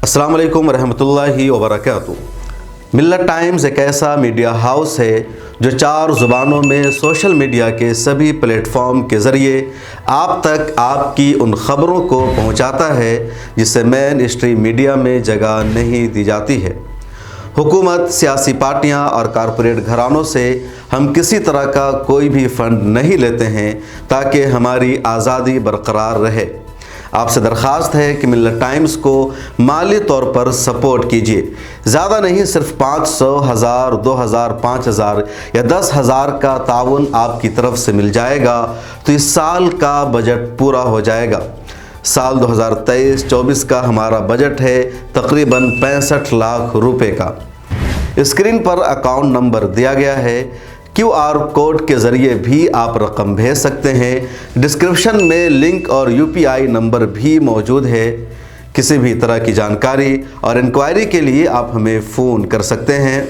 अस्सलाम वालेकुम रहमतुल्लाहि व बरकातुहू। मिल्लत टाइम्स एक ऐसा मीडिया हाउस है जो 4 ज़ुबानों में सोशल मीडिया के सभी प्लेटफॉर्म के ज़रिए आप तक आपकी उन ख़बरों को पहुंचाता है जिसे मेन स्ट्रीम मीडिया में जगह नहीं दी जाती है। हुकूमत, सियासी पार्टियां और कॉरपोरेट घरानों से हम किसी तरह का कोई भी फ़ंड नहीं लेते हैं ताकि हमारी आज़ादी बरकरार रहे। आपसे दरख्वास्त है कि मिल्लत टाइम्स को माली तौर पर सपोर्ट कीजिए। ज़्यादा नहीं, सिर्फ 500, 1000, 2000, 5000 या 10,000 का ताउन आपकी तरफ से मिल जाएगा तो इस साल का बजट पूरा हो जाएगा। साल 2023-24 का हमारा बजट है तकरीबन 65 लाख रुपए का। स्क्रीन पर अकाउंट नंबर दिया गया है, QR कोड के ज़रिए भी आप रकम भेज सकते हैं। डिस्क्रिप्शन में लिंक और UPI नंबर भी मौजूद है। किसी भी तरह की जानकारी और इंक्वायरी के लिए आप हमें फ़ोन कर सकते हैं।